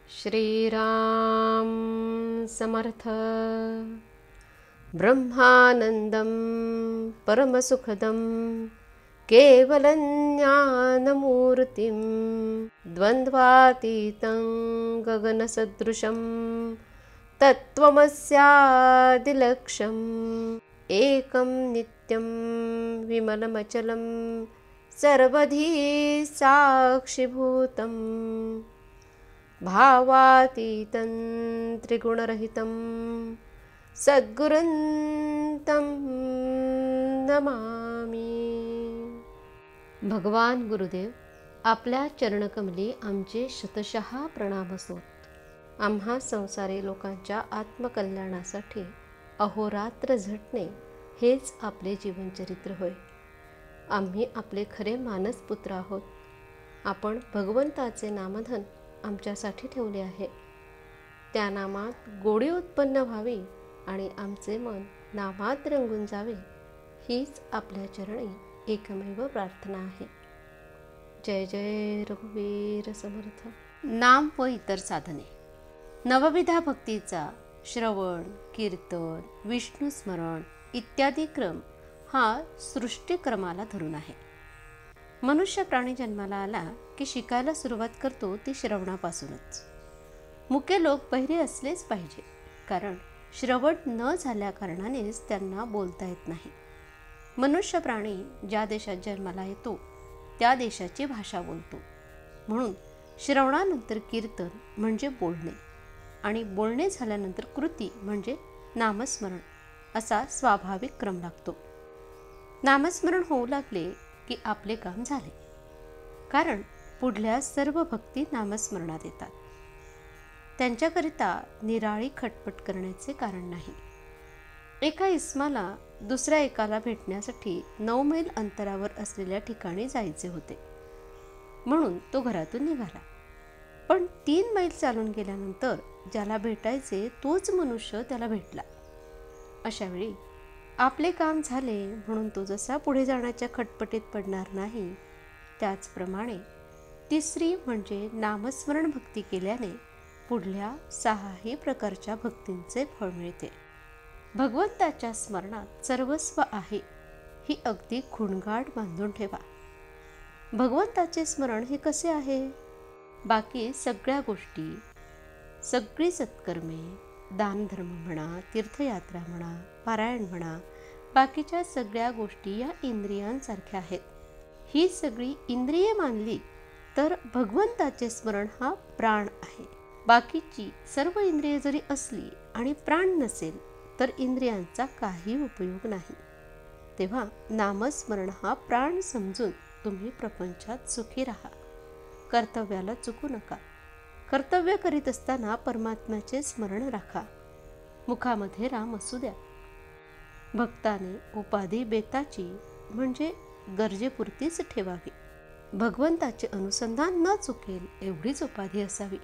श्रीराम समर्थ। ब्रह्मानंदं परमसुखदं केवलं ज्ञानमूर्तिं द्वन्द्वातीतं गगनसदृशं तत्त्वमस्यादिलक्ष्यम् एकं नित्यं विमलमचलं सर्वधी साक्षिभूतं भावातीतं त्रिगुणरहितं सद्गुरुं तं नमामि। भगवान गुरुदेव आपल्या चरणकमली आमचे शतशः प्रणाम असोत। आम्हा संसारी लोकांच्या आत्मकल्याणासाठी अहोरात्र झटणे हेच आपले जीवनचरित्र होय। आम्ही आपले खरे मानसपुत्र आहोत। आपण भगवंताचे नामधन आमच्यासाठी ठेवले आहे। त्या नामात गोडी उत्पन्न व्हावी आणि आमचे मन नामात रंगून जावे, हीच आपल्या चरणी एकमेव प्रार्थना आहे। जय जय रघुवीर समर्थ। नाम व इतर साधने। नवविधा भक्तीचा श्रवण, कीर्तन, विष्णू स्मरण इत्यादी क्रम हा सृष्टीक्रमाला धरून आहे। मनुष्य प्राणी जन्माला आला की शिकायला सुरुवात करतो ती श्रवणापासूनच। मुके लोक बहिरे असलेच पाहिजे, कारण श्रवण न झाल्या कारणानेच त्यांना बोलता येत नाही। मनुष्य प्राणी ज्या देशात जन्माला येतो त्या देशाची भाषा बोलतो, म्हणून श्रवणानंतर कीर्तन म्हणजे बोलणे आणि बोलणे झाल्यानंतर कृती म्हणजे नामस्मरण असा स्वाभाविक क्रम लागतो। नामस्मरण होऊ लागले की आपले काम झाले, कारण पुढल्या सर्व भक्ती नामस्मरणात येतात। त्यांच्याकरिता निराळी खटपट करण्याचे कारण नाही। एका इस्माला दुसऱ्या एकाला भेटण्यासाठी 9 मैल अंतरावर असलेल्या ठिकाणी जायचे होते, म्हणून तो घरातून निघाला। पण 3 मैल चालून गेल्यानंतर ज्याला भेटायचे तोच मनुष्य त्याला भेटला। अशावेळी आपले काम झाले म्हणून तो जसा पुढे जाण्याच्या खटपटीत पडणार नाही, त्याचप्रमाणे तिसरी म्हणजे नामस्मरण भक्ती केल्याने पुढल्या 6ही प्रकारच्या भक्तींचे फळ मिळते। भगवंताच्या स्मरणात सर्वस्व आहे ही अगदी खुणगाठ बांधून ठेवा। भगवंताचे स्मरण हे कसे आहे? बाकी सगळ्या गोष्टी, सगळी सत्कर्मे, दानधर्म म्हणा, तीर्थयात्रा म्हणा, पारायण म्हणा, बाकीच्या सगळ्या गोष्टी या इंद्रियांसारख्या आहेत। ही सगळी इंद्रिये मानली तर भगवंताचे स्मरण हा प्राण आहे। बाकीची सर्व इंद्रिये जरी असली आणि प्राण नसेल तर इंद्रियांचा काही उपयोग नाही। तेव्हा नामस्मरण हा प्राण समजून तुम्ही प्रपंचात सुखी राहा। कर्तव्याला चुकू नका। कर्तव्य करीत असताना परमात्म्याचे स्मरण राखा। मुखामध्ये राम असू द्या। भक्ताने उपाधी बेताची म्हणजे गरजेपुरतीच ठेवावी। भगवंताचे अनुसंधान न चुकेल एवढीच उपाधी असावी।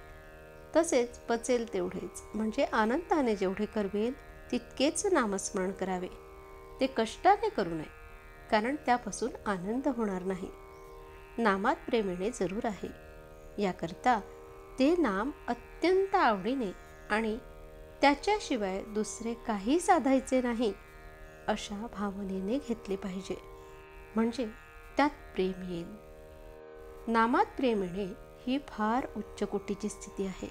तसेच पचेल तेवढेच म्हणजे आनंदाने जेवढे करवेल तितकेच नामस्मरण करावे। ते कष्टाने करू नये, कारण त्यापासून आनंद होणार नाही। नामात प्रेम येणे जरूर आहे, याकरता ते नाम अत्यंत आवडीने आणि त्याच्याशिवाय दुसरे काही साधायचे नाही अशा भावनेने घेतले पाहिजे, म्हणजे त्यात प्रेम येईल। नामात प्रेम येणे ही फार उच्च कोटीची स्थिती आहे।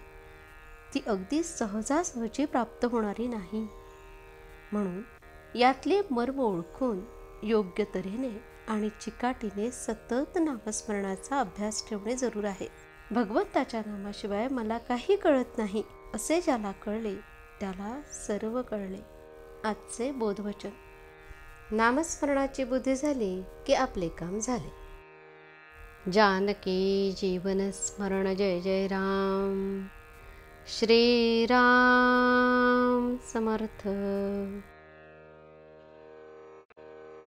ती अगदी सहजासहजी प्राप्त होणारी नाही, म्हणून यातले मर्म ओळखून योग्य तऱ्हेने आणि चिकाटीने सतत नामस्मरणाचा अभ्यास ठेवणे जरूर आहे। भगवंताच्या नामाशिवाय मला काही कळत नाही असे ज्याला कळले त्याला सर्व कळले। आजचे बोधवचन। नामस्मरणाची बुद्धी झाली की आपले काम झाले। जानकी जीवन स्मरण जय जय राम। श्रीराम समर्थ।